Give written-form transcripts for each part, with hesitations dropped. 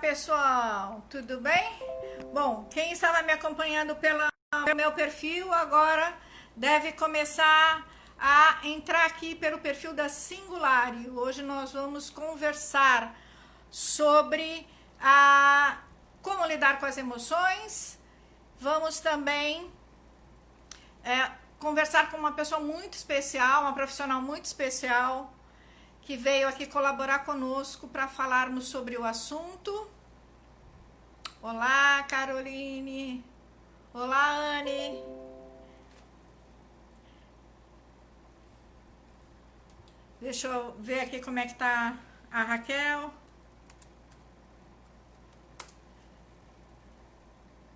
pessoal, tudo bem? Bom, quem estava me acompanhando pelo meu perfil agora deve começar a entrar aqui pelo perfil da Singular. Hoje nós vamos conversar sobre como lidar com as emoções. Vamos também conversar com uma pessoa muito especial, uma profissional muito especial, que veio aqui colaborar conosco para falarmos sobre o assunto. Olá, Caroline. Olá, Anne. Deixa eu ver aqui como é que tá a Raquel.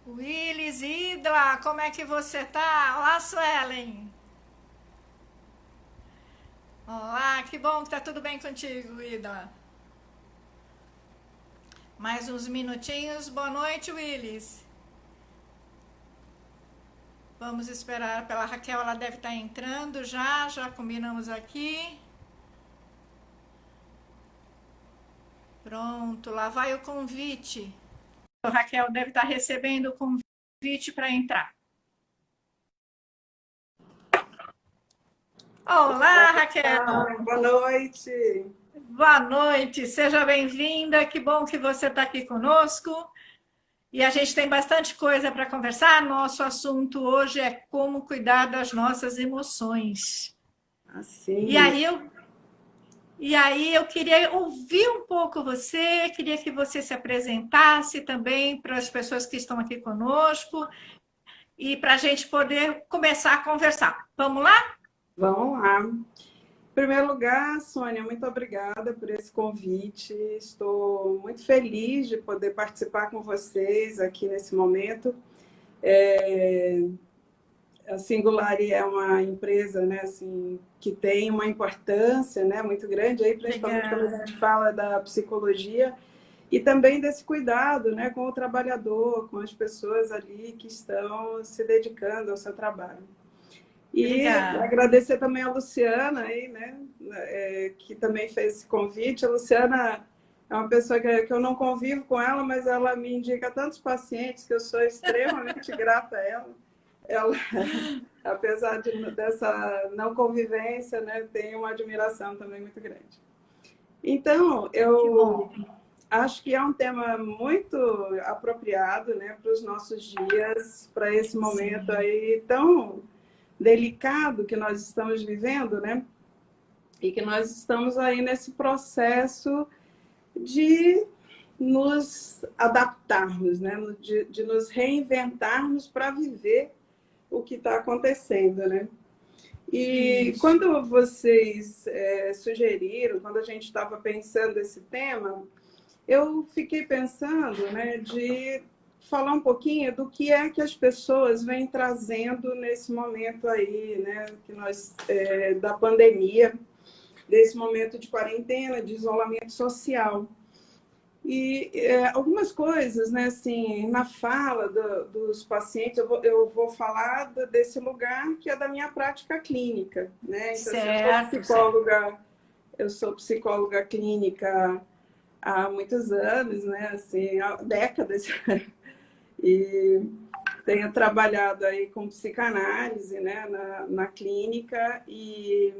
Willis, Idla, como é que você tá? Olá, Suelen. Olá, que bom que tá tudo bem contigo, Idla. Mais uns minutinhos. Boa noite, Willis. Vamos esperar pela Raquel, ela deve estar entrando já combinamos aqui. Pronto, lá vai o convite. A Raquel deve estar recebendo o convite para entrar. Olá, Raquel. Boa noite. Boa noite, seja bem-vinda. Que bom que você está aqui conosco. E a gente tem bastante coisa para conversar. Nosso assunto hoje é como cuidar das nossas emoções. Assim. E aí eu queria ouvir um pouco você, queria que você se apresentasse também para as pessoas que estão aqui conosco e para a gente poder começar a conversar. Vamos lá? Vamos lá. Em primeiro lugar, Sônia, muito obrigada por esse convite. Estou muito feliz de poder participar com vocês aqui nesse momento. A Singular é uma empresa, né, assim, que tem uma importância, né, muito grande, aí, principalmente quando a gente fala da psicologia e também desse cuidado, né, com o trabalhador, com as pessoas ali que estão se dedicando ao seu trabalho. E agradecer também a Luciana, aí, né, que também fez esse convite. A Luciana é uma pessoa que eu não convivo com ela, mas ela me indica tantos pacientes que eu sou extremamente grata a ela. Ela, apesar dessa não convivência, né, tem uma admiração também muito grande. Então, eu acho que é um tema muito apropriado, né, para os nossos dias, para esse momento aí tão delicado que nós estamos vivendo, né? E que nós estamos aí nesse processo de nos adaptarmos, né? De nos reinventarmos para viver o que está acontecendo, né? E quando vocês sugeriram, quando a gente estava pensando esse tema, eu fiquei pensando, né, de falar um pouquinho do que é que as pessoas vêm trazendo nesse momento aí, né, que nós, da pandemia, desse momento de quarentena, de isolamento social. E algumas coisas, né, assim, na fala dos pacientes, eu vou falar desse lugar que é da minha prática clínica, né? Então, eu sou psicóloga clínica há muitos anos, né, assim, há décadas, e tenho trabalhado aí com psicanálise, né, na clínica, e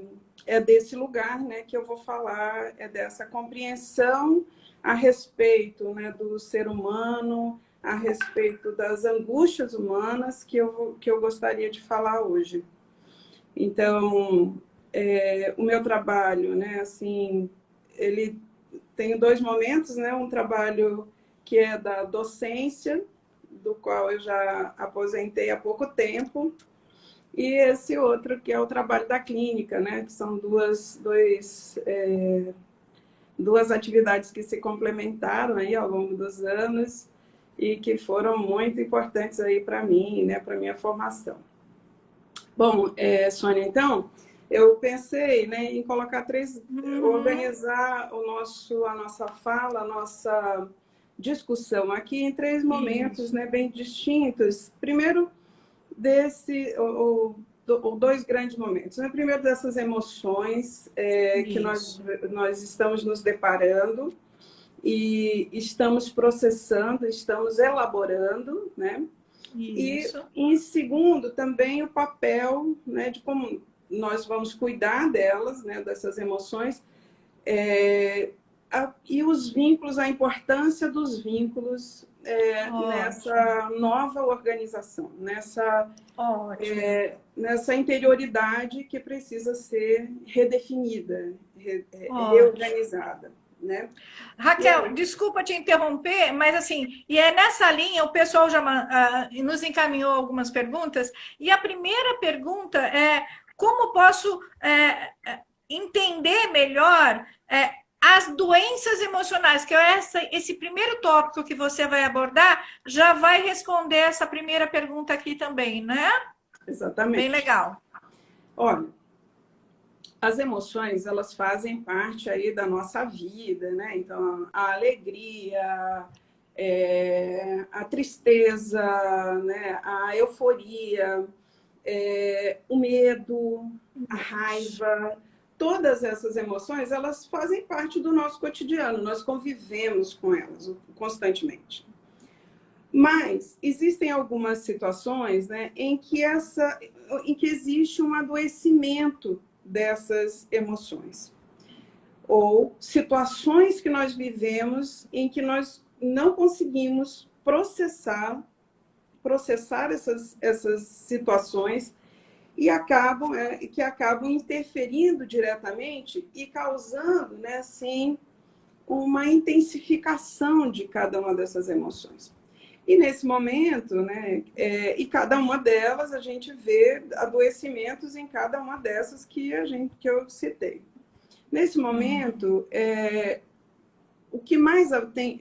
é desse lugar, né, que eu vou falar, é dessa compreensão a respeito, né, do ser humano, a respeito das angústias humanas que eu gostaria de falar hoje. Então, o meu trabalho, né, assim, ele tem dois momentos, né, um trabalho que é da docência, do qual eu já aposentei há pouco tempo, e esse outro que é o trabalho da clínica, né, que são duas atividades que se complementaram aí ao longo dos anos e que foram muito importantes aí para mim, né, para minha formação. Bom, Sônia, então, eu pensei, né, em colocar organizar a nossa fala, a nossa discussão aqui em três momentos, né, bem distintos. Primeiro, dois grandes momentos. Né? Primeiro, dessas emoções que nós estamos nos deparando, e estamos processando, estamos elaborando, né? Isso. E, em segundo, também o papel, né, de como nós vamos cuidar delas, né, dessas emoções, e os vínculos, a importância dos vínculos nessa nova organização, nessa interioridade que precisa ser redefinida, reorganizada. Né? Raquel, desculpa te interromper, mas assim, e é nessa linha, o pessoal já nos encaminhou algumas perguntas, e a primeira pergunta é como posso entender melhor as doenças emocionais, que esse primeiro tópico que você vai abordar já vai responder essa primeira pergunta aqui também, né? Exatamente. Bem legal. Olha, as emoções, elas fazem parte aí da nossa vida, né? Então, a alegria, a tristeza, né? A euforia, o medo, a raiva, todas essas emoções, elas fazem parte do nosso cotidiano, nós convivemos com elas constantemente. Mas existem algumas situações, né, em que existe um adoecimento dessas emoções. Ou situações que nós vivemos em que nós não conseguimos processar essas situações e que acabam interferindo diretamente e causando, né, assim, uma intensificação de cada uma dessas emoções. E nesse momento, né, e cada uma delas, a gente vê adoecimentos em cada uma dessas que eu citei. Nesse momento, o que mais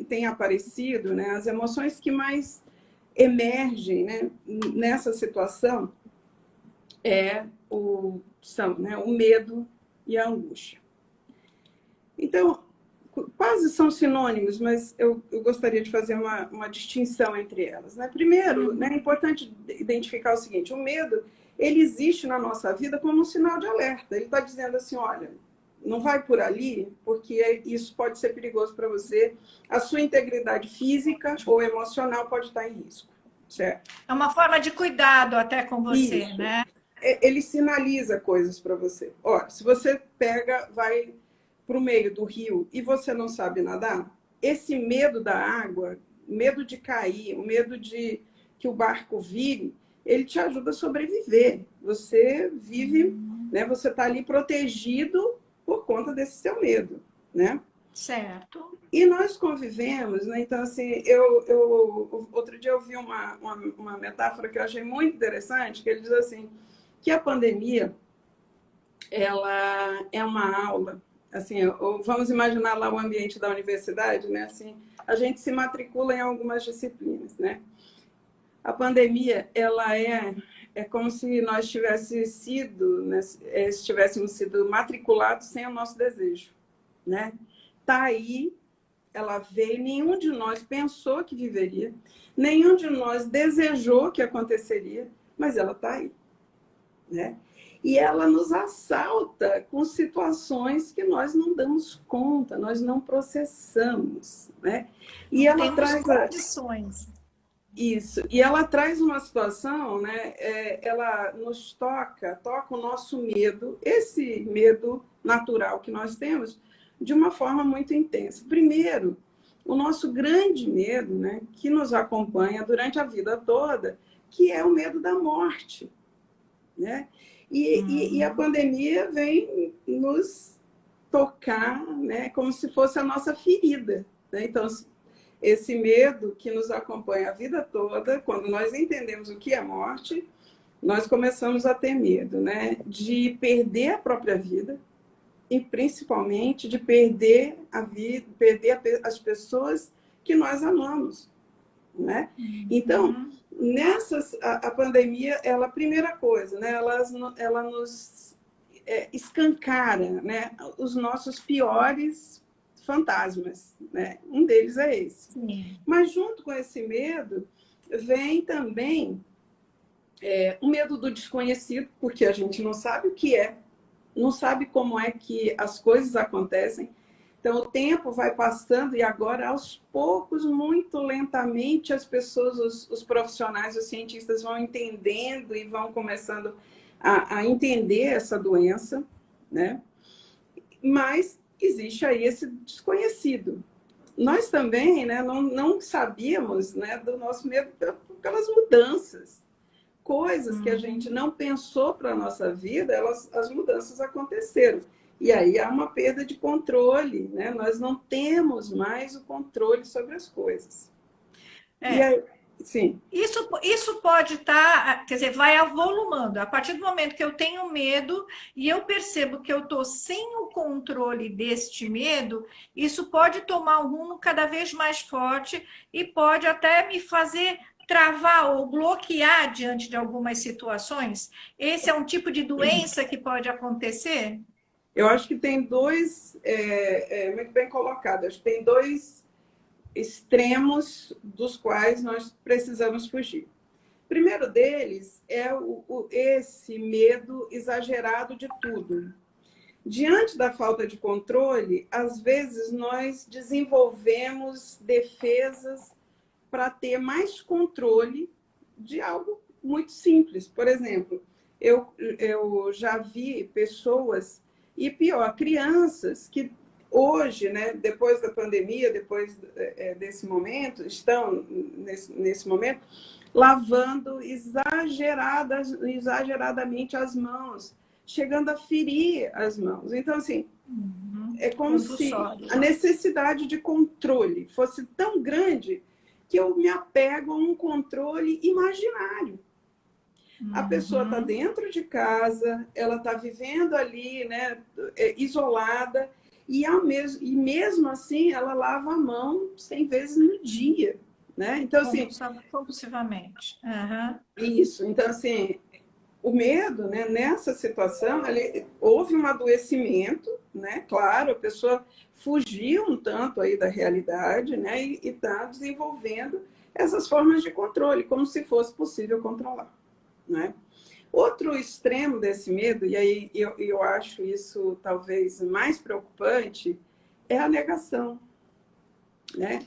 tem aparecido, né, as emoções que mais emergem, né, nessa situação são, né, o medo e a angústia. Então, quase são sinônimos, mas eu gostaria de fazer uma distinção entre elas. Né? Primeiro, né, é importante identificar o seguinte: o medo, ele existe na nossa vida como um sinal de alerta. Ele está dizendo assim, olha, não vai por ali, porque isso pode ser perigoso para você. A sua integridade física ou emocional pode estar em risco. Certo? É uma forma de cuidado até com você, isso. Né? Ele sinaliza coisas para você. Olha, se você vai para o meio do rio e você não sabe nadar, esse medo da água, medo de cair, o medo de que o barco vire, ele te ajuda a sobreviver. Você vive, né? Você está ali protegido por conta desse seu medo, né? Certo. E nós convivemos, né? Então, assim, outro dia eu vi uma metáfora que eu achei muito interessante, que ele diz assim, que a pandemia, ela é uma aula, assim, vamos imaginar lá o ambiente da universidade, né? Assim, a gente se matricula em algumas disciplinas, né? A pandemia, ela é como se nós estivéssemos sido matriculados sem o nosso desejo, né? Tá aí, ela veio, nenhum de nós pensou que viveria, nenhum de nós desejou que aconteceria, mas ela tá aí, né? E ela nos assalta com situações que nós não damos conta, nós não processamos, né? E ela traz condições. Isso. E ela traz uma situação, né? Ela nos toca o nosso medo, esse medo natural que nós temos, de uma forma muito intensa. Primeiro, o nosso grande medo, né, que nos acompanha durante a vida toda, que é o medo da morte, né? E a pandemia vem nos tocar, né, como se fosse a nossa ferida, né? Então, esse medo que nos acompanha a vida toda, quando nós entendemos o que é morte, nós começamos a ter medo, né, de perder a própria vida e principalmente de perder a vida, perder as pessoas que nós amamos, né? Então, a pandemia, a primeira coisa, né, ela nos escancara, né, os nossos piores fantasmas, né? Um deles é esse. Sim. Mas junto com esse medo vem também o medo do desconhecido, porque a gente não sabe o que é, não sabe como é que as coisas acontecem. Então, o tempo vai passando e agora, aos poucos, muito lentamente, as pessoas, os profissionais, os cientistas vão entendendo e vão começando a entender essa doença, né? Mas existe aí esse desconhecido. Nós também, né, não sabíamos, né, do nosso medo pelas mudanças. Coisas que a gente não pensou para a nossa vida, as mudanças aconteceram. E aí há uma perda de controle, né? Nós não temos mais o controle sobre as coisas. E aí, sim. Isso pode estar, quer dizer, vai avolumando. A partir do momento que eu tenho medo e eu percebo que eu estou sem o controle deste medo, isso pode tomar um rumo cada vez mais forte e pode até me fazer travar ou bloquear diante de algumas situações. Esse é um tipo de doença que pode acontecer? Eu acho que tem dois, muito bem colocado, acho que tem dois extremos dos quais nós precisamos fugir. O primeiro deles é esse medo exagerado de tudo. Diante da falta de controle, às vezes nós desenvolvemos defesas para ter mais controle de algo muito simples. Por exemplo, eu já vi pessoas, e pior, crianças que hoje, né, depois da pandemia, depois desse momento, estão nesse momento, lavando exageradamente as mãos, chegando a ferir as mãos. Então, assim, é como se a necessidade de controle fosse tão grande que eu me apego a um controle imaginário. A pessoa está dentro de casa, ela está vivendo ali, né, isolada, e mesmo assim ela lava a mão 100 vezes no dia. Né? Então, assim, compulsivamente. Isso. Então, assim, o medo, né, nessa situação, houve um adoecimento, né? Claro, a pessoa fugiu um tanto aí da realidade, né? E está desenvolvendo essas formas de controle, como se fosse possível controlar, né? Outro extremo desse medo, e aí eu acho isso talvez mais preocupante, é a negação. Né?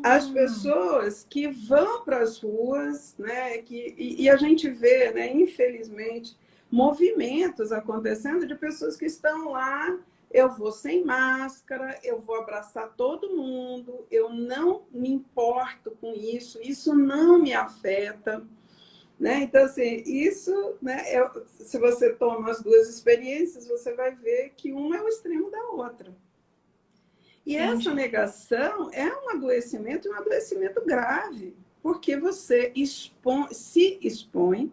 As pessoas que vão para as ruas, né, e a gente vê, né, infelizmente, movimentos acontecendo de pessoas que estão lá, eu vou sem máscara, eu vou abraçar todo mundo, eu não me importo com isso, isso não me afeta. Né? Então, assim, isso, né, se você toma as duas experiências, você vai ver que uma é o extremo da outra. E essa negação é um adoecimento grave, porque você se expõe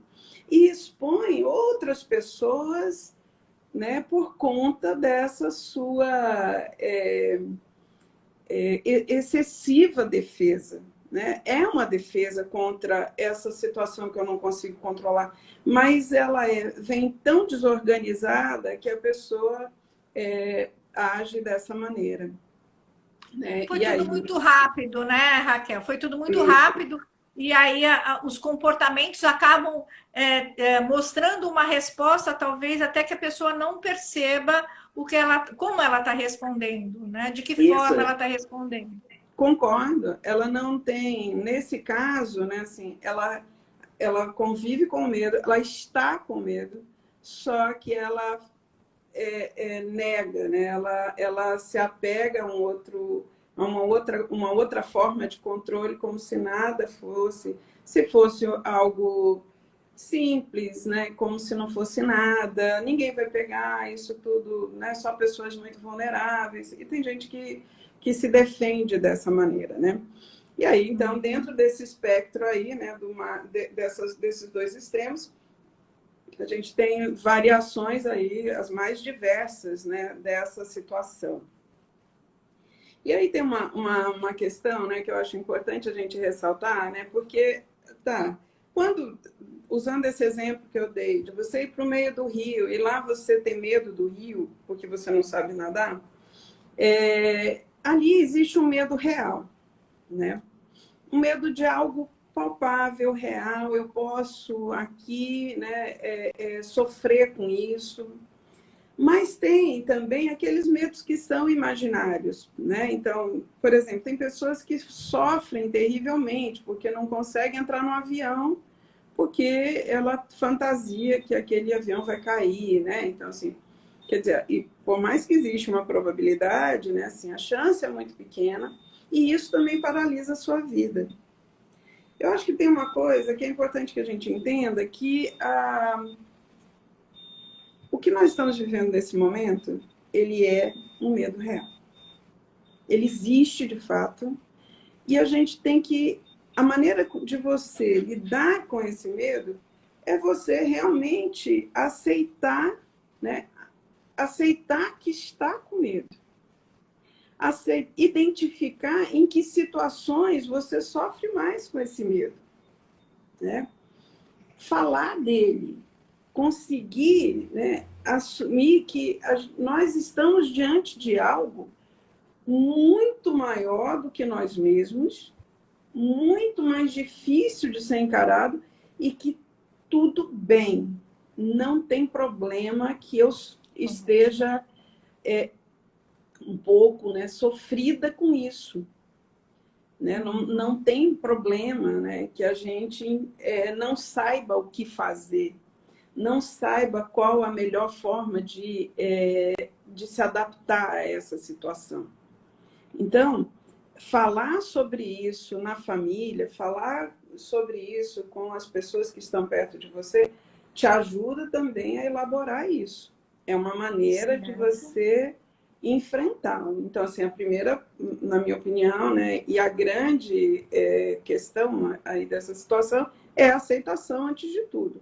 e expõe outras pessoas, né, por conta dessa sua excessiva defesa. Né? É uma defesa contra essa situação que eu não consigo controlar, mas ela vem tão desorganizada que a pessoa age dessa maneira. Né? Foi tudo muito rápido, né, Raquel? Foi tudo muito rápido. E aí os comportamentos acabam mostrando uma resposta, talvez até que a pessoa não perceba como ela está respondendo, né? De que forma ela está respondendo. Concordo. Ela não tem, nesse caso, né, assim, ela convive com medo, ela está com medo, só que ela nega, né? Ela se apega a uma outra forma de controle, como se nada fosse, se fosse algo simples, né? Como se não fosse nada, ninguém vai pegar isso tudo, né? Só pessoas muito vulneráveis, e tem gente que se defende dessa maneira, né? E aí, então, dentro desse espectro aí, né, desses dois extremos, a gente tem variações aí, as mais diversas, né, dessa situação. E aí tem uma questão, né, que eu acho importante a gente ressaltar, né, porque, usando esse exemplo que eu dei, de você ir para o meio do rio, e lá você ter medo do rio, porque você não sabe nadar, ali existe um medo real, né? Um medo de algo palpável, real, eu posso aqui, né, sofrer com isso, Mas tem também aqueles medos que são imaginários, né? Então, por exemplo, tem pessoas que sofrem terrivelmente porque não conseguem entrar no avião porque ela fantasia que aquele avião vai cair, né? Então, assim, quer dizer, e por mais que exista uma probabilidade, né? Assim, a chance é muito pequena e isso também paralisa a sua vida. Eu acho que tem uma coisa que é importante que a gente entenda, que o que nós estamos vivendo nesse momento, ele é um medo real. Ele existe de fato e a gente tem que... A maneira de você lidar com esse medo é você realmente aceitar, né? Aceitar que está com medo. Identificar em que situações você sofre mais com esse medo, né? Falar dele, conseguir, né, assumir que nós estamos diante de algo muito maior do que nós mesmos, muito mais difícil de ser encarado e que tudo bem, não tem problema que eu esteja um pouco, né, sofrida com isso. Né? Não tem problema, né, que a gente não saiba o que fazer, não saiba qual a melhor forma de se adaptar a essa situação. Então, falar sobre isso na família, falar sobre isso com as pessoas que estão perto de você, te ajuda também a elaborar isso. É uma maneira de você enfrentar. Então, assim, a primeira, na minha opinião, né, e a grande questão aí dessa situação é a aceitação antes de tudo.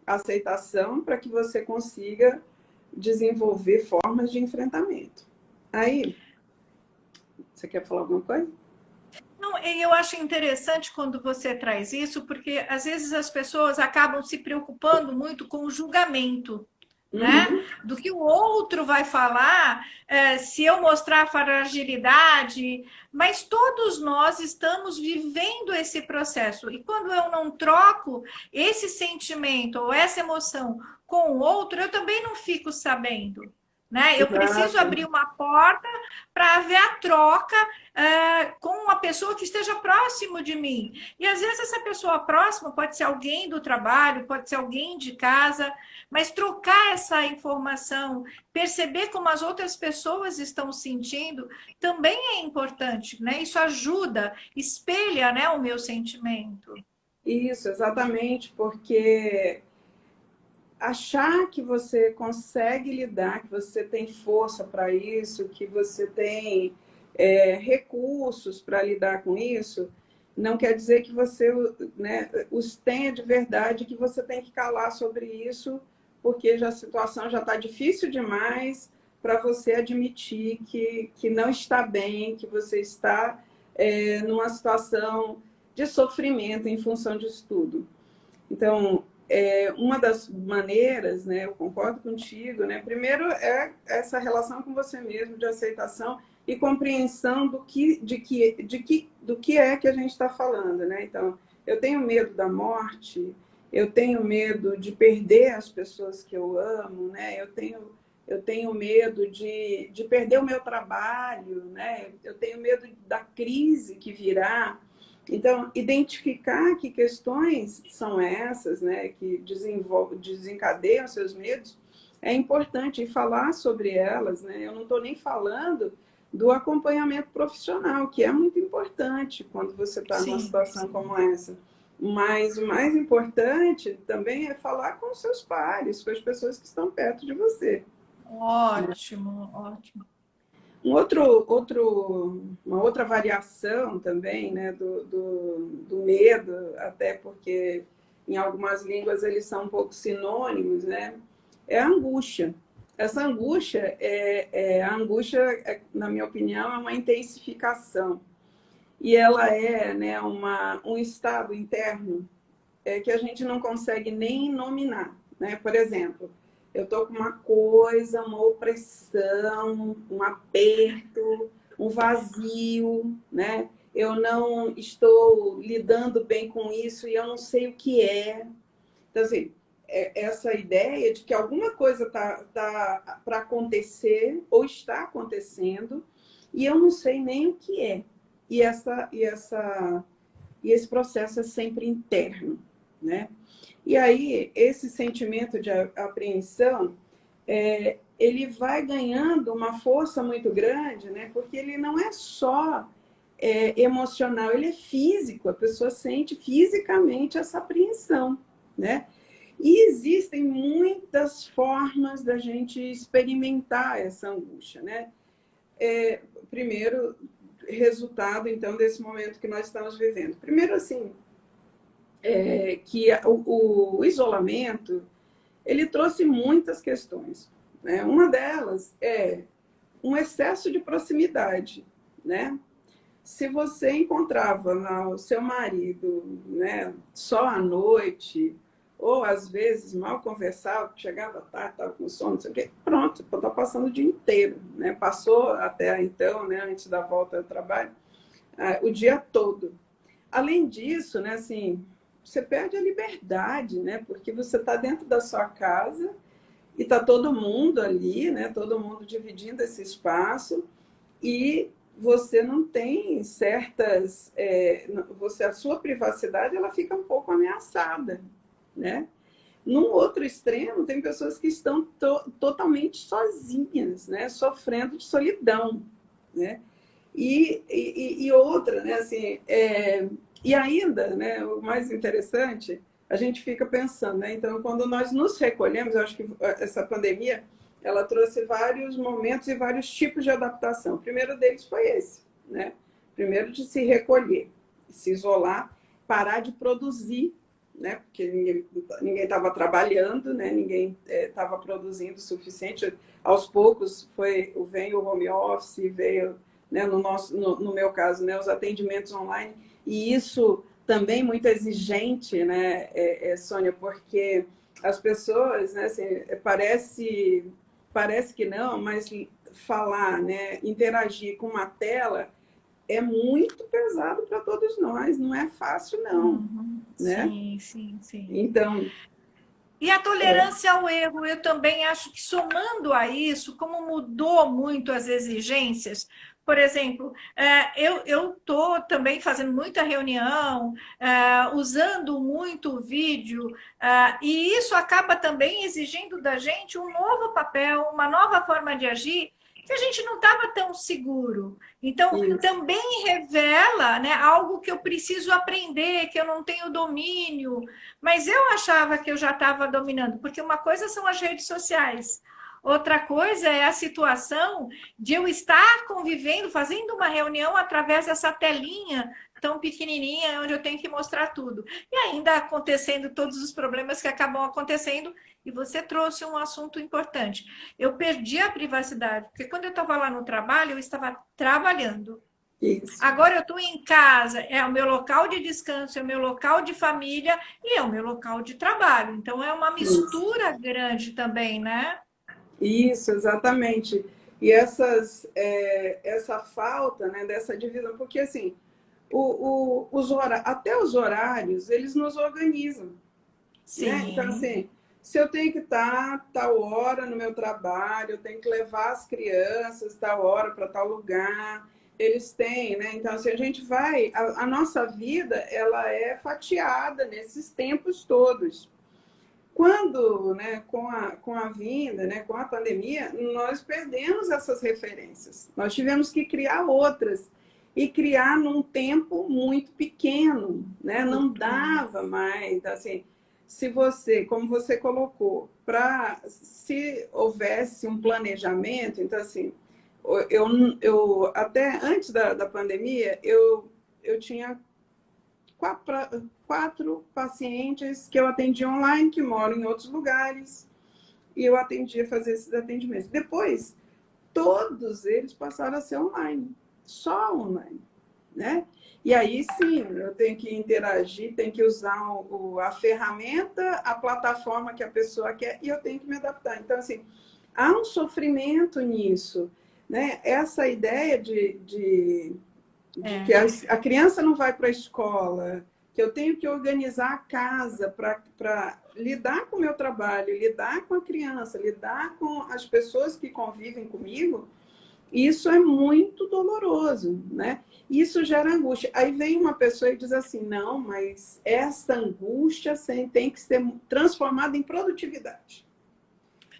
A aceitação para que você consiga desenvolver formas de enfrentamento. Aí, você quer falar alguma coisa? Não, eu acho interessante quando você traz isso, porque às vezes as pessoas acabam se preocupando muito com o julgamento, né? Do que o outro vai falar, se eu mostrar fragilidade, mas todos nós estamos vivendo esse processo. E quando eu não troco esse sentimento ou essa emoção com o outro, eu também não fico sabendo. Né? Eu preciso abrir uma porta para haver a troca com uma pessoa que esteja próximo de mim. E às vezes essa pessoa próxima pode ser alguém do trabalho, pode ser alguém de casa, mas trocar essa informação, perceber como as outras pessoas estão sentindo, também é importante, né? Isso ajuda, espelha, né, o meu sentimento. Isso, exatamente, porque achar que você consegue lidar, que você tem força para isso, que você tem recursos para lidar com isso, não quer dizer que você, né, os tenha de verdade, que você tem que calar sobre isso, porque a situação já está difícil demais para você admitir que não está bem, que você está numa situação de sofrimento em função disso tudo. Então, uma das maneiras, né, eu concordo contigo, né, primeiro é essa relação com você mesmo, de aceitação e compreensão do que é que a gente está falando, né? Então, eu tenho medo da morte, eu tenho medo de perder as pessoas que eu amo, né? Eu tenho medo de perder o meu trabalho, né? Eu tenho medo da crise que virá. Então, identificar que questões são essas, né, que desencadeiam seus medos, é importante, e falar sobre elas, né? Eu não estou nem falando do acompanhamento profissional, que é muito importante quando você está numa situação como essa. Mas o mais importante também é falar com os seus pares, com as pessoas que estão perto de você. Ótimo, ótimo. Uma outra variação também, né, do medo, até porque em algumas línguas eles são um pouco sinônimos, né, é a angústia. Essa angústia, na minha opinião, é uma intensificação. E ela é, né, um estado interno que a gente não consegue nem nominar. Né? Por exemplo, eu estou com uma coisa, uma opressão, um aperto, um vazio, né? Eu não estou lidando bem com isso e eu não sei o que é. Então, assim, essa ideia de que alguma coisa tá para acontecer ou está acontecendo e eu não sei nem o que é. E esse processo é sempre interno, né? E aí, esse sentimento de apreensão, ele vai ganhando uma força muito grande, né? Porque ele não é só emocional, ele é físico. A pessoa sente fisicamente essa apreensão, né? E existem muitas formas da gente experimentar essa angústia, né? Primeiro, resultado, então, desse momento que nós estamos vivendo. Primeiro, assim, que o isolamento, ele trouxe muitas questões, né? Uma delas é um excesso de proximidade, né? Se você encontrava o seu marido, né, só à noite, ou às vezes mal conversava, chegava tarde, estava com sono, não sei o quê, pronto, está passando o dia inteiro, né? Passou até então, né, antes da volta ao trabalho, o dia todo. Além disso, né, assim, você perde a liberdade, né? Porque você está dentro da sua casa e está todo mundo ali, né? Todo mundo dividindo esse espaço e você não tem certas... a sua privacidade ela fica um pouco ameaçada, né? Num outro extremo, tem pessoas que estão totalmente sozinhas, né? Sofrendo de solidão, né? E outra, né? Assim, e ainda, né? O mais interessante, a gente fica pensando, né? Então, quando nós nos recolhemos, eu acho que essa pandemia ela trouxe vários momentos e vários tipos de adaptação. O primeiro deles foi esse, né? Primeiro de se recolher, se isolar, parar de produzir, né? Porque ninguém estava trabalhando, né? Ninguém estava produzindo o suficiente. Aos poucos veio o home office, veio, né? No meu caso, né? Os atendimentos online, e isso também muito exigente, né, Sônia, porque as pessoas, né, assim, parece que não, mas falar, né, interagir com uma tela é muito pesado para todos nós, não é fácil não, né? Sim. Então, E a tolerância ao erro, eu também acho que somando a isso, como mudou muito as exigências, por exemplo, eu estou também fazendo muita reunião, usando muito o vídeo, e isso acaba também exigindo da gente um novo papel, uma nova forma de agir, que a gente não estava tão seguro. Então, isso. também revela, né, algo que eu preciso aprender, que eu não tenho domínio, mas eu achava que eu já estava dominando, porque uma coisa são as redes sociais, outra coisa é a situação de eu estar convivendo, fazendo uma reunião através dessa telinha tão pequenininha, onde eu tenho que mostrar tudo. E ainda acontecendo todos os problemas que acabam acontecendo, e você trouxe um assunto importante. Eu perdi a privacidade, porque quando eu estava lá no trabalho, eu estava trabalhando. Isso. Agora eu estou em casa, é o meu local de descanso, é o meu local de família e é o meu local de trabalho. Então é uma mistura grande também, né? Isso, exatamente. E essa falta, né, dessa divisão, porque assim, até os horários, eles nos organizam, né? Então, Sim. assim, se eu tenho que estar tal hora no meu trabalho, eu tenho que levar as crianças tal hora para tal lugar, eles têm, né? Então, assim, a gente vai, a nossa vida, ela é fatiada nesses tempos todos. Quando, né, com a vinda, né, com a pandemia, nós perdemos essas referências. Nós tivemos que criar outras e criar num tempo muito pequeno, né? Não dava mais, assim, se você, como você colocou, se houvesse um planejamento, então assim, eu até antes da pandemia, eu tinha quatro pacientes que eu atendia online, que moram em outros lugares, e eu atendia fazer esses atendimentos. Depois, todos eles passaram a ser online, só online, né? E aí sim, eu tenho que interagir, tenho que usar a ferramenta, a plataforma que a pessoa quer, e eu tenho que me adaptar. Então, assim, há um sofrimento nisso, né? Essa ideia de que a criança não vai para a escola, que eu tenho que organizar a casa para lidar com o meu trabalho, lidar com a criança, lidar com as pessoas que convivem comigo, isso é muito doloroso, né? Isso gera angústia. Aí vem uma pessoa e diz assim, não, mas essa angústia tem que ser transformada em produtividade.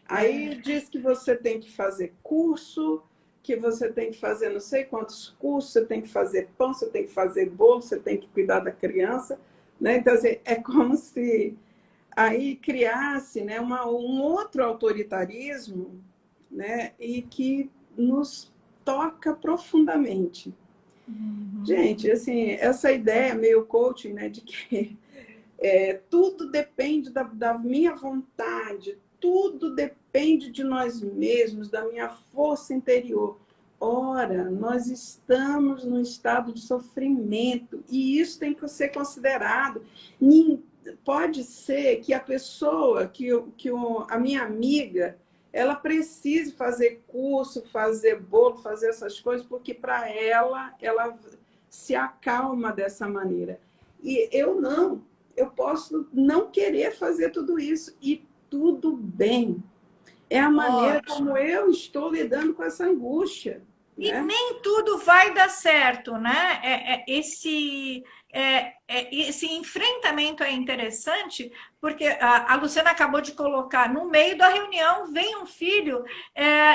Aí diz que você tem que fazer curso, que você tem que fazer não sei quantos cursos, você tem que fazer pão, você tem que fazer bolo, você tem que cuidar da criança, né? Então, assim, é como se aí criasse, né, um outro autoritarismo, né, e que nos toca profundamente. Gente, assim, essa ideia meio coaching, né, de que tudo depende da minha vontade, tudo depende de nós mesmos, da minha força interior. Ora, nós estamos num estado de sofrimento e isso tem que ser considerado. Pode ser que a pessoa, a minha amiga, ela precise fazer curso, fazer bolo, fazer essas coisas, porque para ela se acalma dessa maneira. E eu não. Eu posso não querer fazer tudo isso e tudo bem. É a maneira como eu estou lidando com essa angústia. E né? nem tudo vai dar certo, né? Esse enfrentamento é interessante, porque a Luciana acabou de colocar, no meio da reunião, vem um filho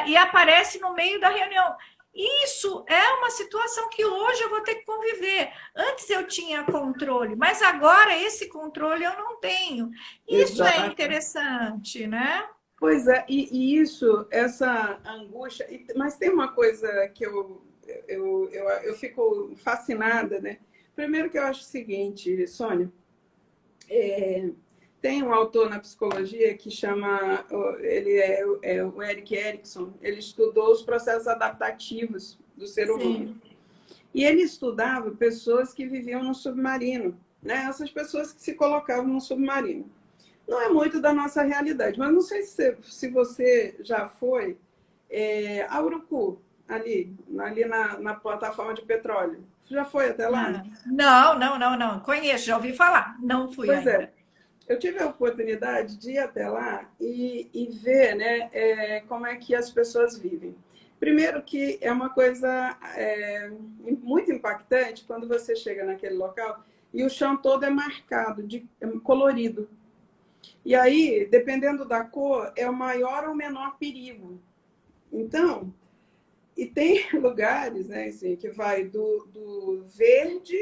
e aparece no meio da reunião. Isso é uma situação que hoje eu vou ter que conviver. Antes eu tinha controle, mas agora esse controle eu não tenho. Isso Exato. é interessante, né? Pois é, e isso, essa angústia... Mas tem uma coisa que eu fico fascinada, né? Primeiro que eu acho o seguinte, Sônia, tem um autor na psicologia que chama, ele é o Erik Erikson, ele estudou os processos adaptativos do ser humano. E ele estudava pessoas que viviam no submarino, né? Essas pessoas que se colocavam no submarino. Não é muito da nossa realidade, mas não sei se você já foi a Urucu, ali na plataforma de petróleo. Você já foi até lá? Não. Conheço, já ouvi falar. Não fui Pois ainda. Eu tive a oportunidade de ir até lá e ver, né, como é que as pessoas vivem. Primeiro que é uma coisa muito impactante quando você chega naquele local e o chão todo é marcado, colorido. E aí, dependendo da cor, é o maior ou menor perigo. Então, e tem lugares, né, assim, que vai do verde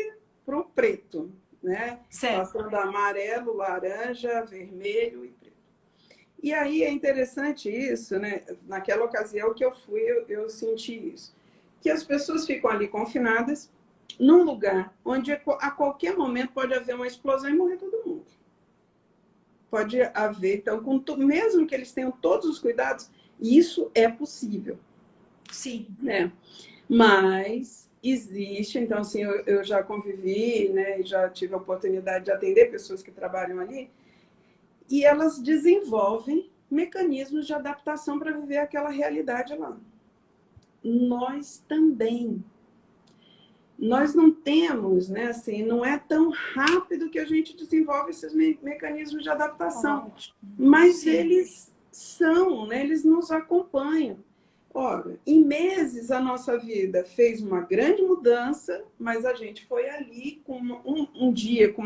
para o preto, né? Passando amarelo, laranja, vermelho e preto. E aí é interessante isso, né? Naquela ocasião que eu fui, eu senti isso. Que as pessoas ficam ali confinadas num lugar onde a qualquer momento pode haver uma explosão e morrer todo mundo. Pode haver, então, mesmo que eles tenham todos os cuidados, isso é possível. Sim. Né? Mas existe, então, assim, eu já convivi, né, já tive a oportunidade de atender pessoas que trabalham ali, e elas desenvolvem mecanismos de adaptação para viver aquela realidade lá. Nós também. Nós não temos, né, assim, não é tão rápido que a gente desenvolve esses mecanismos de adaptação, mas eles são, né, eles nos acompanham. Ora, em meses a nossa vida fez uma grande mudança, mas a gente foi ali com um dia com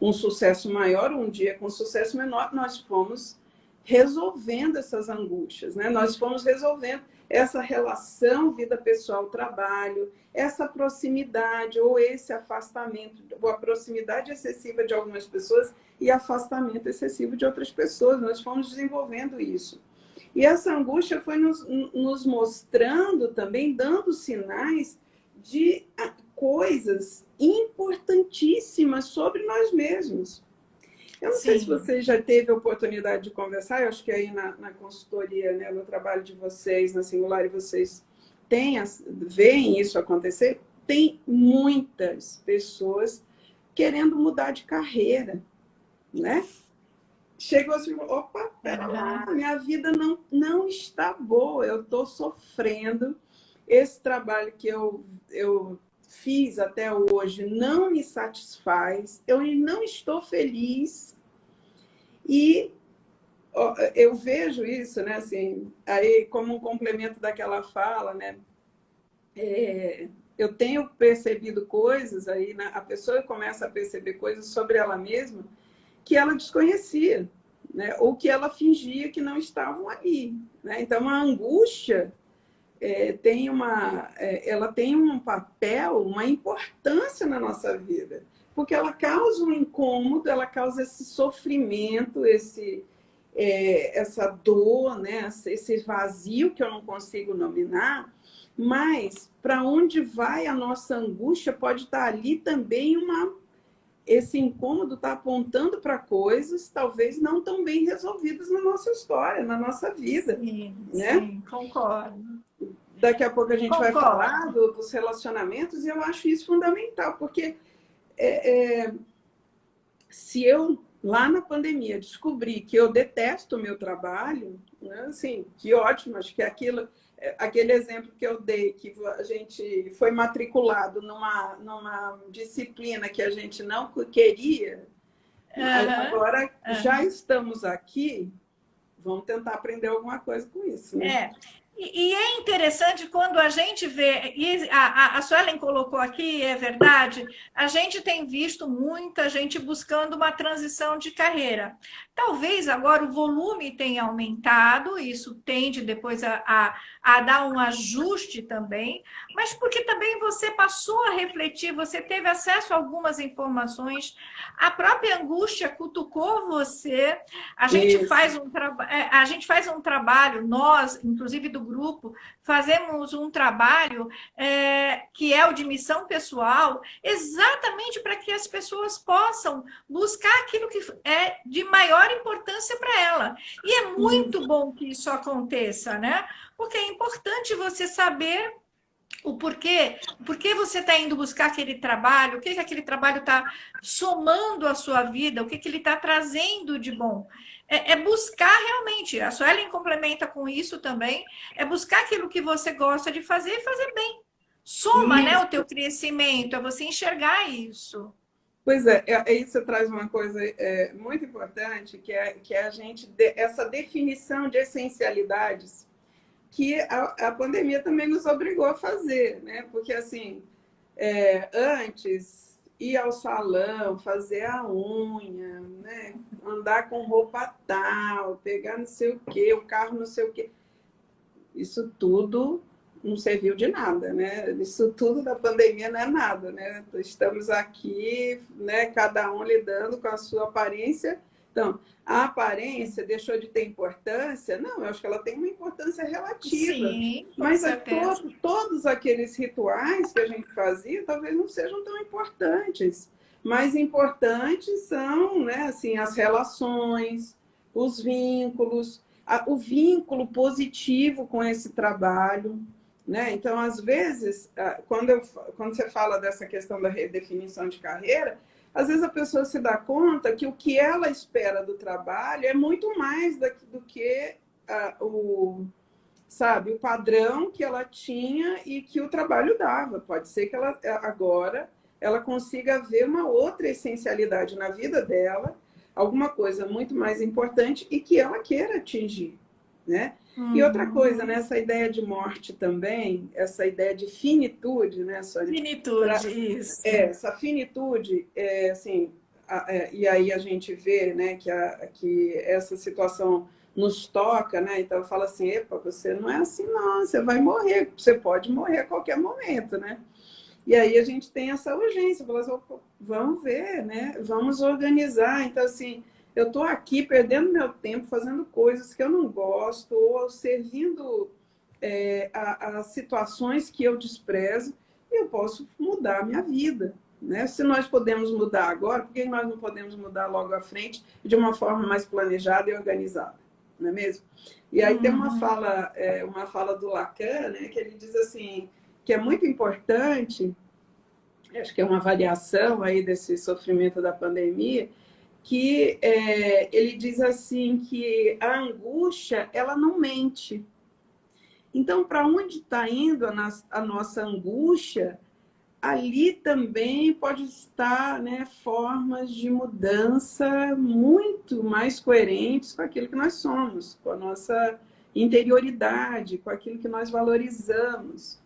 um sucesso maior, um dia com sucesso menor, nós fomos resolvendo essas angústias, né? Nós fomos resolvendo essa relação vida pessoal-trabalho, essa proximidade ou esse afastamento, ou a proximidade excessiva de algumas pessoas e afastamento excessivo de outras pessoas. Nós fomos desenvolvendo isso. E essa angústia foi nos mostrando também, dando sinais de coisas importantíssimas sobre nós mesmos. Eu não sei se você já teve a oportunidade de conversar, eu acho que aí na consultoria, né, no trabalho de vocês, na Singular, vocês veem isso acontecer, tem muitas pessoas querendo mudar de carreira, né? Chegou assim, opa, pera lá, minha vida não está boa, eu estou sofrendo. Esse trabalho que eu fiz até hoje não me satisfaz, eu não estou feliz. E eu vejo isso, né, assim, aí como um complemento daquela fala, né, eu tenho percebido coisas aí, né, a pessoa começa a perceber coisas sobre ela mesma que ela desconhecia, né, ou que ela fingia que não estavam ali, né? Então a angústia ela tem um papel, uma importância na nossa vida, porque ela causa um incômodo, ela causa esse sofrimento, essa dor, né? Esse vazio que eu não consigo nominar, mas para onde vai a nossa angústia pode estar ali também esse incômodo está apontando para coisas talvez não tão bem resolvidas na nossa história, na nossa vida. Sim, né? sim, concordo. Daqui a pouco a gente vai Concordo. falar dos relacionamentos e eu acho isso fundamental, porque se eu, lá na pandemia, descobri que eu detesto o meu trabalho, né, assim, que ótimo, acho que aquele exemplo que eu dei, que a gente foi matriculado numa disciplina que a gente não queria, agora já estamos aqui, vamos tentar aprender alguma coisa com isso, né? E é interessante quando a gente vê, e a Suelen colocou aqui, é verdade, a gente tem visto muita gente buscando uma transição de carreira. Talvez agora o volume tenha aumentado, isso tende depois a dar um ajuste também, mas porque também você passou a refletir, você teve acesso a algumas informações, a própria angústia cutucou você, a gente faz um trabalho, nós, inclusive do grupo, fazemos um trabalho que é o de missão pessoal, exatamente para que as pessoas possam buscar aquilo que é de maior importância para ela. E é muito bom que isso aconteça, né? Porque é importante você saber o porquê você está indo buscar aquele trabalho, o que aquele trabalho está somando à sua vida, o que ele está trazendo de bom. É buscar realmente, a Suelen complementa com isso também, é buscar aquilo que você gosta de fazer e fazer bem. Soma, né, o teu crescimento, é você enxergar isso. Pois é, aí você traz uma coisa muito importante, que é a gente, essa definição de essencialidades, que a pandemia também nos obrigou a fazer, né? Porque, assim, antes, ir ao salão, fazer a unha, né? Andar com roupa tal, pegar não sei o quê, o carro não sei o quê. Isso tudo não serviu de nada, né? Isso tudo da pandemia não é nada, né? Estamos aqui, né? Cada um lidando com a sua aparência. Então, a aparência deixou de ter importância? Não, eu acho que ela tem uma importância relativa. Sim, com mas certeza. todos aqueles rituais que a gente fazia talvez não sejam tão importantes. Mais importantes são, né, assim, as relações, os vínculos, o vínculo positivo com esse trabalho. Né? Então, às vezes, quando você fala dessa questão da redefinição de carreira, às vezes a pessoa se dá conta que o que ela espera do trabalho é muito mais do que o padrão que ela tinha e que o trabalho dava. Pode ser que agora ela consiga ver uma outra essencialidade na vida dela, alguma coisa muito mais importante e que ela queira atingir. Né? E outra coisa, né? Essa ideia de morte também, essa ideia de finitude, né, Sônia? Finitude, isso. Essa finitude, assim, e aí a gente vê, né, que essa situação nos toca, né? Então fala assim, epa, você não é assim não, você vai morrer, você pode morrer a qualquer momento, né? E aí a gente tem essa urgência, fala assim, vamos ver, né? Vamos organizar. Então, assim, eu estou aqui perdendo meu tempo fazendo coisas que eu não gosto ou servindo a situações que eu desprezo e eu posso mudar a minha vida. Né? Se nós podemos mudar agora, por que nós não podemos mudar logo à frente de uma forma mais planejada e organizada? Não é mesmo? E aí tem uma fala do Lacan, né, que ele diz assim, que é muito importante, acho que é uma avaliação aí desse sofrimento da pandemia, que ele diz assim que a angústia, ela não mente. Então, para onde está indo a nossa angústia, ali também pode estar, né, formas de mudança muito mais coerentes com aquilo que nós somos, com a nossa interioridade, com aquilo que nós valorizamos,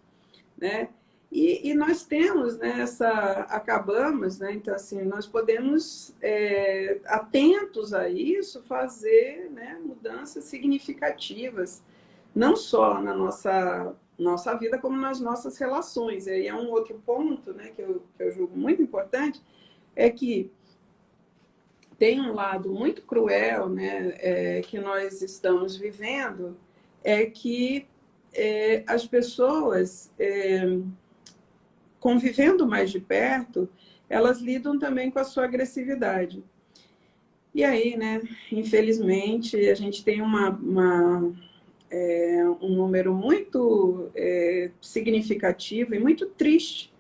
né? E nós temos, né, acabamos, né, então assim, nós podemos, atentos a isso, fazer, né, mudanças significativas, não só na nossa vida, como nas nossas relações. E aí é um outro ponto, né, que eu julgo muito importante, é que tem um lado muito cruel, né, que nós estamos vivendo, é que as pessoas, convivendo mais de perto, elas lidam também com a sua agressividade. E aí, né, infelizmente, a gente tem um número muito significativo e muito triste,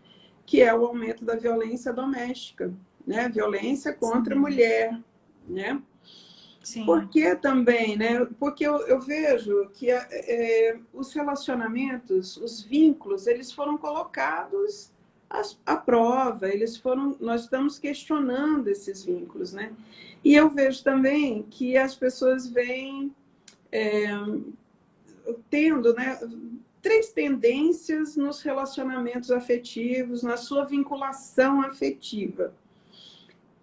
que é o aumento da violência doméstica, né? Violência contra a mulher, né? Sim. Por que também, né? Porque eu vejo que os relacionamentos, os vínculos, eles foram colocados à prova, nós estamos questionando esses vínculos, né? E eu vejo também que as pessoas vêm tendo, né, três tendências nos relacionamentos afetivos, na sua vinculação afetiva.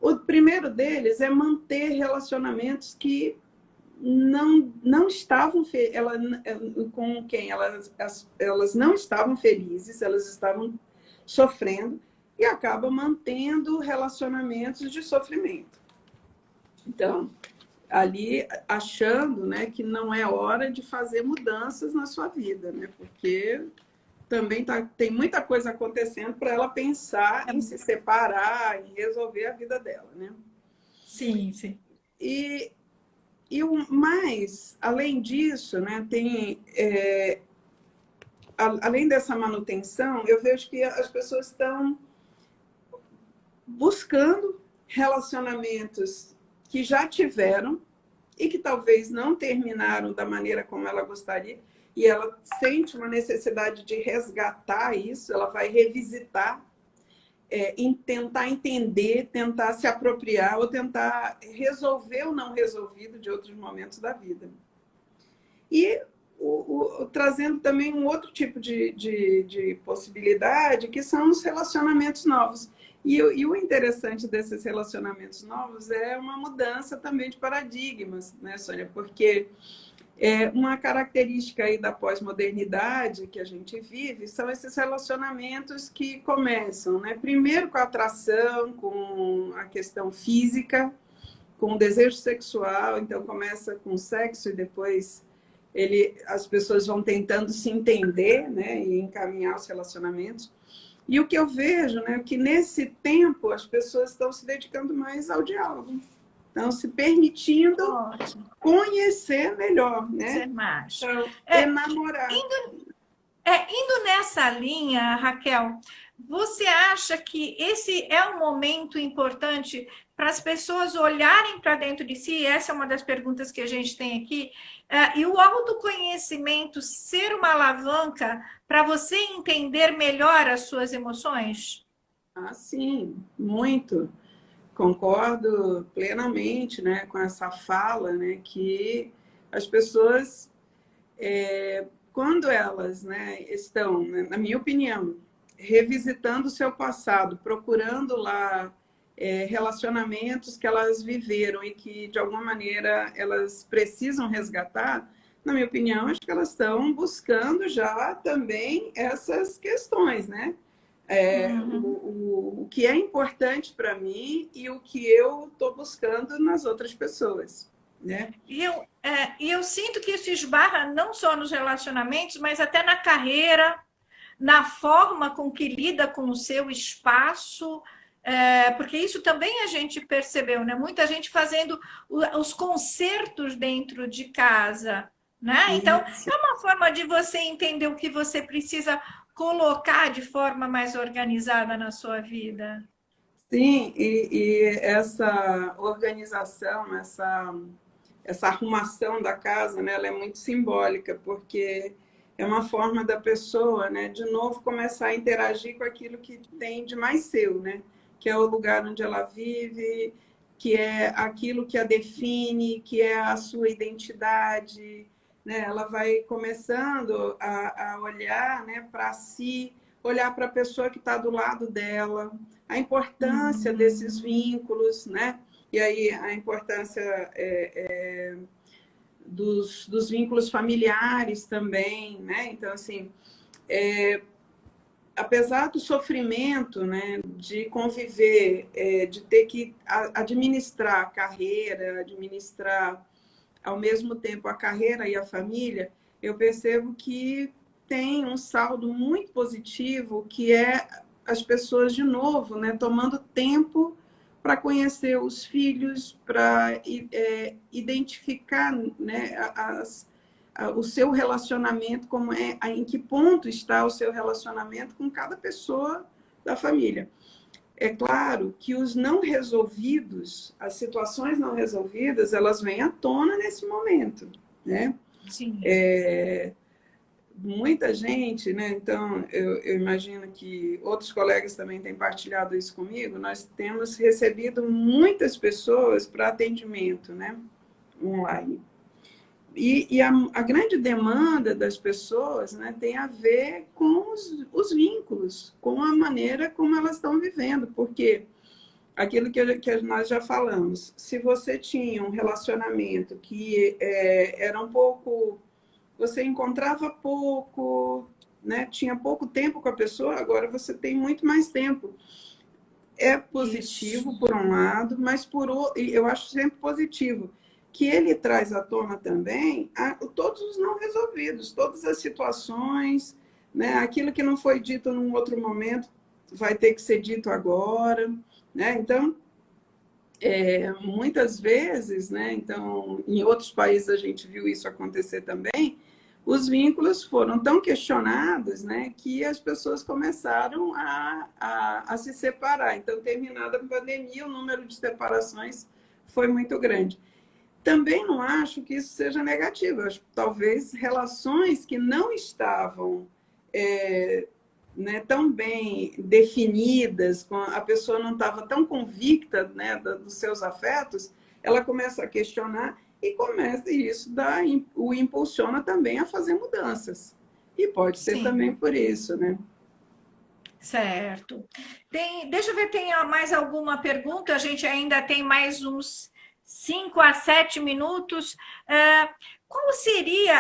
O primeiro deles é manter relacionamentos que não estavam com quem elas não estavam felizes, elas estavam sofrendo, e acaba mantendo relacionamentos de sofrimento. Então, ali achando, né, que não é hora de fazer mudanças na sua vida, né, porque também tem muita coisa acontecendo para ela pensar em se separar, em resolver a vida dela, né? Sim, sim. E mais, além disso, né, além dessa manutenção, eu vejo que as pessoas estão buscando relacionamentos que já tiveram e que talvez não terminaram da maneira como ela gostaria, e ela sente uma necessidade de resgatar isso, ela vai revisitar, tentar entender, tentar se apropriar ou tentar resolver o não resolvido de outros momentos da vida. E trazendo também um outro tipo de possibilidade, que são os relacionamentos novos. E o interessante desses relacionamentos novos é uma mudança também de paradigmas, né, Sônia? Porque uma característica aí da pós-modernidade que a gente vive são esses relacionamentos que começam, né, primeiro com a atração, com a questão física, com o desejo sexual, então começa com sexo e depois as pessoas vão tentando se entender, né, e encaminhar os relacionamentos. E o que eu vejo, né, é que nesse tempo as pessoas estão se dedicando mais ao diálogo, estão se permitindo conhecer melhor, né? Ser macho. Então, enamorar. Indo nessa linha, Raquel, você acha que esse é um momento importante para as pessoas olharem para dentro de si? Essa é uma das perguntas que a gente tem aqui. E o autoconhecimento ser uma alavanca para você entender melhor as suas emoções? Ah, sim, muito. Concordo plenamente, né, com essa fala, né, que as pessoas, quando elas, né, estão, né, na minha opinião, revisitando o seu passado, procurando lá relacionamentos que elas viveram e que, de alguma maneira, elas precisam resgatar, na minha opinião, acho que elas estão buscando já também essas questões, né? O que é importante para mim e o que eu estou buscando nas outras pessoas, né? E eu sinto que isso esbarra não só nos relacionamentos, mas até na carreira, na forma com que lida com o seu espaço, porque isso também a gente percebeu, né? Muita gente fazendo os concertos dentro de casa, né? Então, é uma forma de você entender o que você precisa colocar de forma mais organizada na sua vida. Sim, e essa organização, essa arrumação da casa, né, ela é muito simbólica, porque é uma forma da pessoa, né, de novo começar a interagir com aquilo que tem de mais seu, né, que é o lugar onde ela vive, que é aquilo que a define, que é a sua identidade, né? Ela vai começando a olhar, né, para si, olhar para a pessoa que está do lado dela, a importância desses vínculos, né? E aí a importância dos vínculos familiares também, né? Então, assim, apesar do sofrimento, né, de conviver, de ter que administrar a carreira, administrar ao mesmo tempo a carreira e a família, eu percebo que tem um saldo muito positivo, que é as pessoas, de novo, né, tomando tempo para conhecer os filhos, para identificar, né, o seu relacionamento, como em que ponto está o seu relacionamento com cada pessoa da família. É claro que os não resolvidos, as situações não resolvidas, elas vêm à tona nesse momento, né? Sim. Muita gente, né? Então, eu imagino que outros colegas também têm partilhado isso comigo, nós temos recebido muitas pessoas para atendimento, né? Online. E a grande demanda das pessoas, né, tem a ver com os vínculos, com a maneira como elas estão vivendo, porque aquilo que nós já falamos, se você tinha um relacionamento que era um pouco, você encontrava pouco, né, tinha pouco tempo com a pessoa, agora você tem muito mais tempo. É positivo, isso, por um lado, mas por outro, eu acho sempre positivo, que ele traz à tona também todos os não resolvidos, todas as situações, né? Aquilo que não foi dito num outro momento vai ter que ser dito agora, né? Então, muitas vezes, né? Então, em outros países a gente viu isso acontecer também, os vínculos foram tão questionados, né, que as pessoas começaram a se separar. Então, terminada a pandemia, o número de separações foi muito grande. Também não acho que isso seja negativo. Eu acho que talvez relações que não estavam né, tão bem definidas, a pessoa não estava tão convicta, né, dos seus afetos, ela começa a questionar e isso o impulsiona também a fazer mudanças. E pode ser Sim. também por isso, né? Certo. Deixa eu ver, tem mais alguma pergunta? A gente ainda tem mais uns 5 a 7 minutos. Qual seria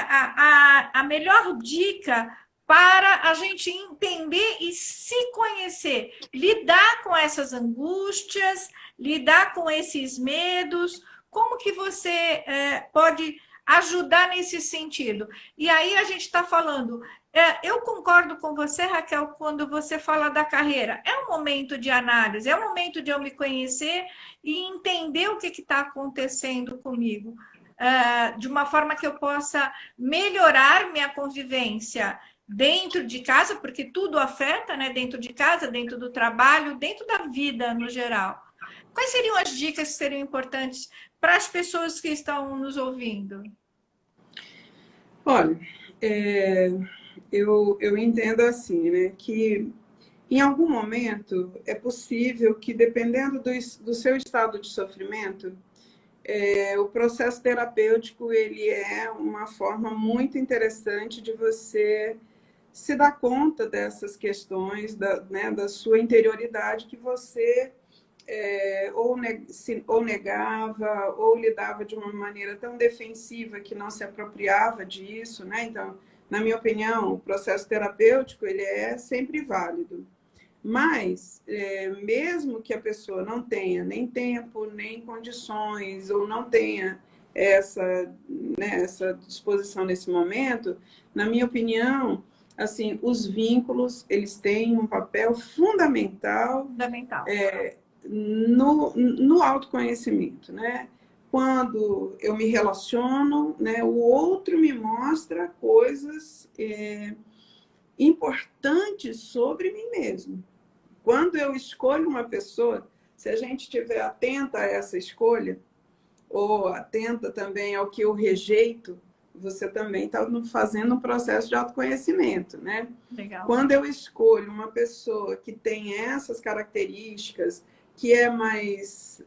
a melhor dica para a gente entender e se conhecer? Lidar com essas angústias, lidar com esses medos. Como que você pode ajudar nesse sentido? E aí a gente está falando... eu concordo com você, Raquel, quando você fala da carreira. É um momento de análise, é um momento de eu me conhecer e entender o que está acontecendo comigo, de uma forma que eu possa melhorar minha convivência dentro de casa, porque tudo afeta, né? Dentro de casa, dentro do trabalho, dentro da vida no geral. Quais seriam as dicas que seriam importantes para as pessoas que estão nos ouvindo? Olha, eu entendo assim, né, que em algum momento é possível que, dependendo do seu estado de sofrimento, o processo terapêutico ele é uma forma muito interessante de você se dar conta dessas questões, né, da sua interioridade que você ou negava, ou lidava de uma maneira tão defensiva que não se apropriava disso, né? Então, na minha opinião, o processo terapêutico ele é sempre válido. Mas, mesmo que a pessoa não tenha nem tempo, nem condições, ou não tenha essa disposição nesse momento, na minha opinião, assim, os vínculos, eles têm um papel fundamental. No autoconhecimento, né? Quando eu me relaciono, né, o outro me mostra coisas importantes sobre mim mesmo. Quando eu escolho uma pessoa, se a gente estiver atenta a essa escolha, ou atenta também ao que eu rejeito, você também está fazendo um processo de autoconhecimento, né? Legal. Quando eu escolho uma pessoa que tem essas características, que é mais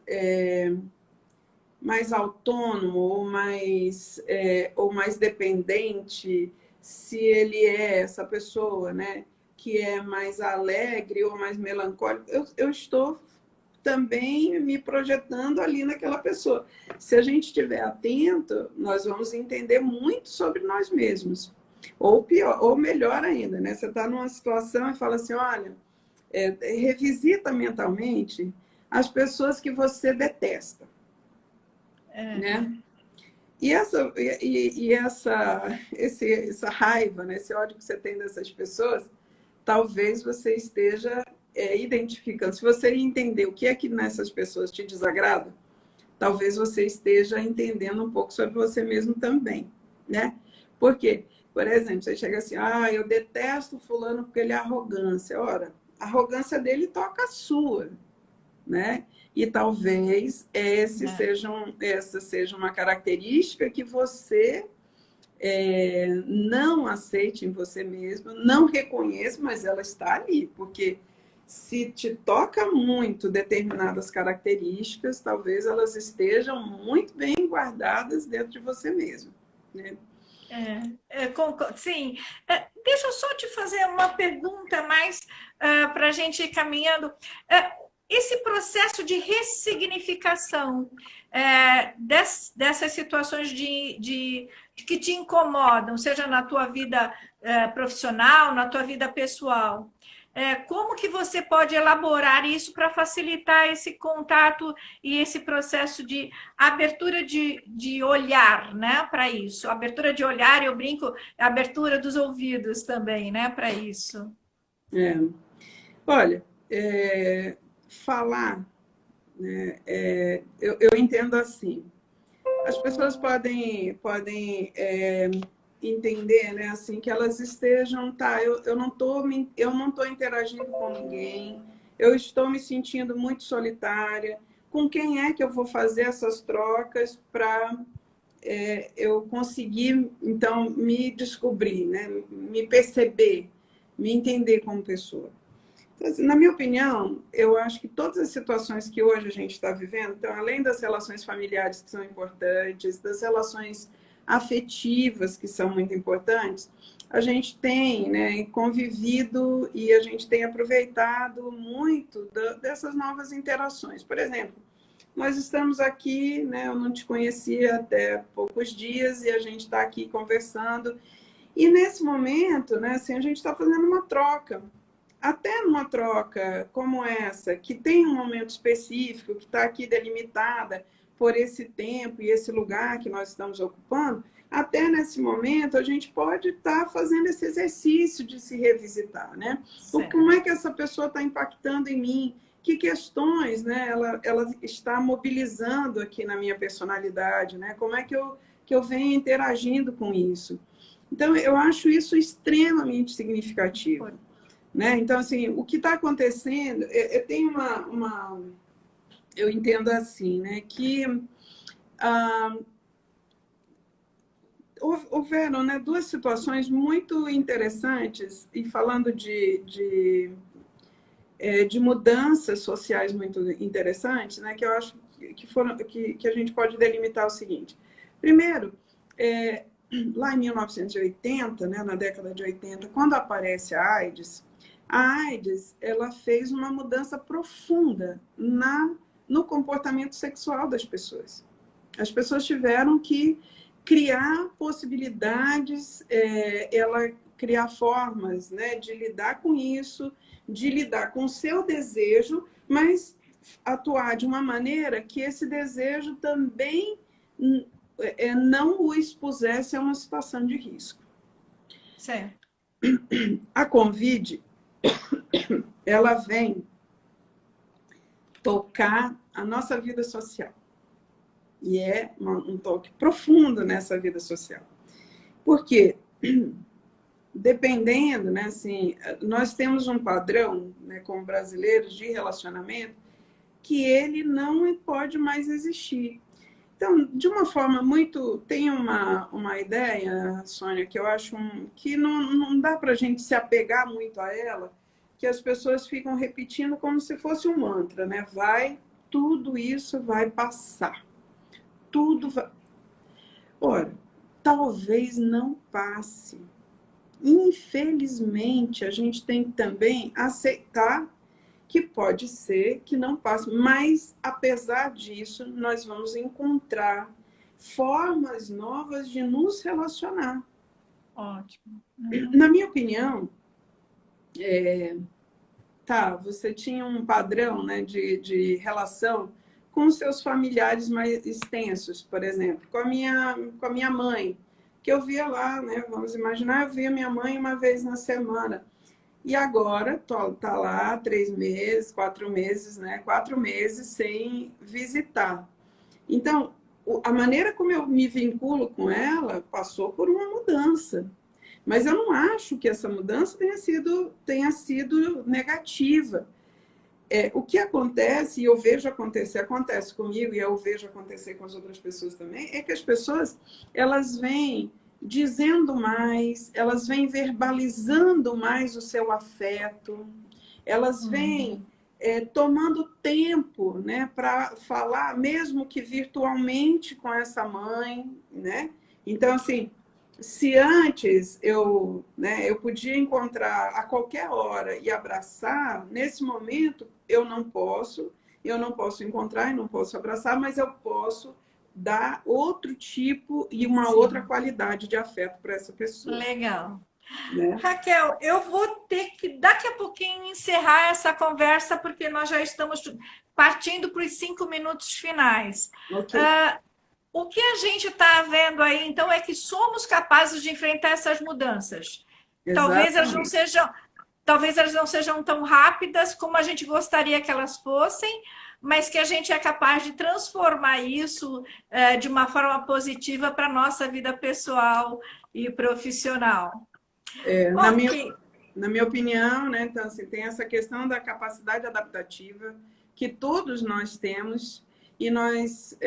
autônomo ou mais dependente, se ele é essa pessoa, né, que é mais alegre ou mais melancólico, eu estou também me projetando ali naquela pessoa. Se a gente estiver atento, nós vamos entender muito sobre nós mesmos. Ou pior, ou melhor ainda, né? Você está numa situação e fala assim, olha, revisita mentalmente as pessoas que você detesta. Né? E essa raiva, né? Esse ódio que você tem dessas pessoas, talvez você esteja identificando. Se você entender o que é que nessas pessoas te desagrada, talvez você esteja entendendo um pouco sobre você mesmo também, né? Por quê? Por exemplo, você chega assim, eu detesto fulano porque ele é arrogância. Ora, a arrogância dele toca a sua, né? E talvez essa seja uma característica que você não aceite em você mesmo, não reconheça, mas ela está ali, porque se te toca muito determinadas características, talvez elas estejam muito bem guardadas dentro de você mesmo, né? Sim. Deixa eu só te fazer uma pergunta mais para a gente ir caminhando. Esse processo de ressignificação dessas situações que te incomodam, seja na tua vida profissional, na tua vida pessoal, como que você pode elaborar isso para facilitar esse contato e esse processo de abertura de olhar, né, para isso? Abertura de olhar, eu brinco, abertura dos ouvidos também, né, para isso. Olha, falar, né, eu entendo assim. As pessoas podem entender, né, assim, que elas estejam, eu não tô interagindo com ninguém, eu estou me sentindo muito solitária. Com quem é que eu vou fazer essas trocas para eu conseguir, então, me descobrir, né, me perceber, me entender como pessoa? Na minha opinião, eu acho que todas as situações que hoje a gente está vivendo, então, além das relações familiares que são importantes, das relações afetivas que são muito importantes, a gente tem, né, convivido e a gente tem aproveitado muito dessas novas interações. Por exemplo, nós estamos aqui, né, eu não te conhecia até poucos dias e a gente está aqui conversando. E nesse momento, né, assim, a gente está fazendo uma troca. Até numa troca como essa, que tem um momento específico, que está aqui delimitada por esse tempo e esse lugar que nós estamos ocupando, até nesse momento a gente pode estar fazendo esse exercício de se revisitar, né? Como é que essa pessoa está impactando em mim? Que questões, né, ela está mobilizando aqui na minha personalidade, né? Como é que eu venho interagindo com isso? Então, eu acho isso extremamente significativo. Né? Então, assim, o que está acontecendo, eu tenho eu entendo assim, né, que houveram, né, duas situações muito interessantes, e falando de mudanças sociais muito interessantes, né, que eu acho que a gente pode delimitar o seguinte. Primeiro, lá em 1980, né, na década de 80, quando aparece a AIDS, ela fez uma mudança profunda no comportamento sexual das pessoas. As pessoas tiveram que criar possibilidades, criar formas, né, de lidar com isso, de lidar com o seu desejo, mas atuar de uma maneira que esse desejo também não o expusesse a uma situação de risco. Certo. A Convide, ela vem tocar a nossa vida social. E é um toque profundo nessa vida social. Porque, dependendo, né, assim, nós temos um padrão, né, como brasileiros, de relacionamento, que ele não pode mais existir. Então, de uma forma muito... Tem uma ideia, Sônia, que eu acho que não dá para a gente se apegar muito a ela, que as pessoas ficam repetindo como se fosse um mantra, né? Tudo isso vai passar. Tudo vai... Ora, talvez não passe. Infelizmente, a gente tem que também aceitar que pode ser que não passe, mas apesar disso, nós vamos encontrar formas novas de nos relacionar. Ótimo. Na minha opinião, você tinha um padrão, né, de relação com os seus familiares mais extensos, por exemplo, com a minha mãe, que eu via lá, né, vamos imaginar, eu via minha mãe uma vez na semana. E agora tá lá 3 meses, 4 meses, né? 4 meses sem visitar. Então, a maneira como eu me vinculo com ela passou por uma mudança. Mas eu não acho que essa mudança tenha sido negativa. O que acontece, e eu vejo acontecer, acontece comigo e eu vejo acontecer com as outras pessoas também, é que as pessoas, elas vêm dizendo mais, elas vêm verbalizando mais o seu afeto, elas vêm tomando tempo, né, para falar, mesmo que virtualmente, com essa mãe, né? Então, assim, se antes eu podia encontrar a qualquer hora e abraçar, nesse momento eu não posso encontrar e não posso abraçar, mas eu posso dar outro tipo e uma outra qualidade de afeto para essa pessoa. Legal. Né? Raquel, eu vou ter que daqui a pouquinho encerrar essa conversa, porque nós já estamos partindo para os 5 minutos finais. Okay. O que a gente está vendo aí, então, é que somos capazes de enfrentar essas mudanças. Talvez elas não sejam tão rápidas como a gente gostaria que elas fossem, mas que a gente é capaz de transformar isso de uma forma positiva para a nossa vida pessoal e profissional. Na minha opinião, né, então, assim, tem essa questão da capacidade adaptativa que todos nós temos. E nós,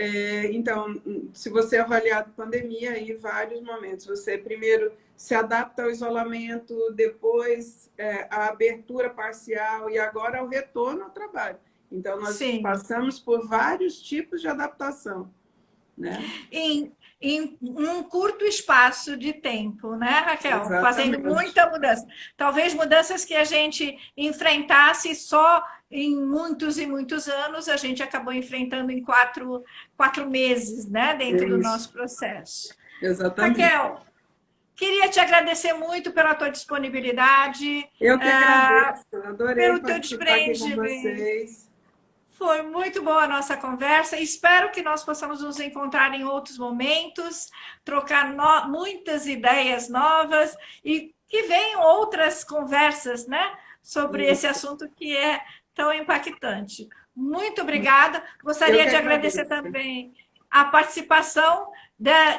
então, se você avaliar a pandemia, aí vários momentos, você primeiro se adapta ao isolamento, depois a abertura parcial e agora o retorno ao trabalho. Então, nós passamos por vários tipos de adaptação. Né? Em um curto espaço de tempo, né, Raquel? Exatamente. Fazendo muita mudança. Talvez mudanças que a gente enfrentasse só em muitos e muitos anos, a gente acabou enfrentando em 4 meses, né, dentro do nosso processo. Exatamente. Raquel, queria te agradecer muito pela tua disponibilidade. Eu que agradeço, adorei pelo teu participar aqui com vocês. Foi muito boa a nossa conversa. Espero que nós possamos nos encontrar em outros momentos, trocar muitas ideias novas e que venham outras conversas, né, sobre esse assunto que é tão impactante. Muito obrigada. Gostaria de agradecer também a participação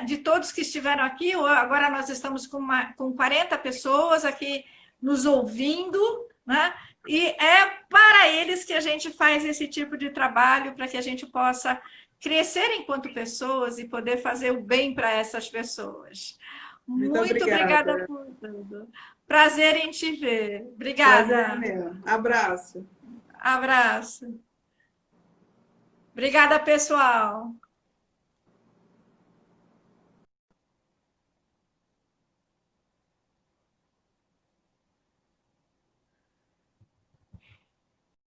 de todos que estiveram aqui. Agora nós estamos com 40 pessoas aqui nos ouvindo, né? E é para eles que a gente faz esse tipo de trabalho, para que a gente possa crescer enquanto pessoas e poder fazer o bem para essas pessoas. Muito obrigada por tudo. Prazer em te ver. Obrigada. Prazer mesmo. Abraço. Abraço. Obrigada, pessoal.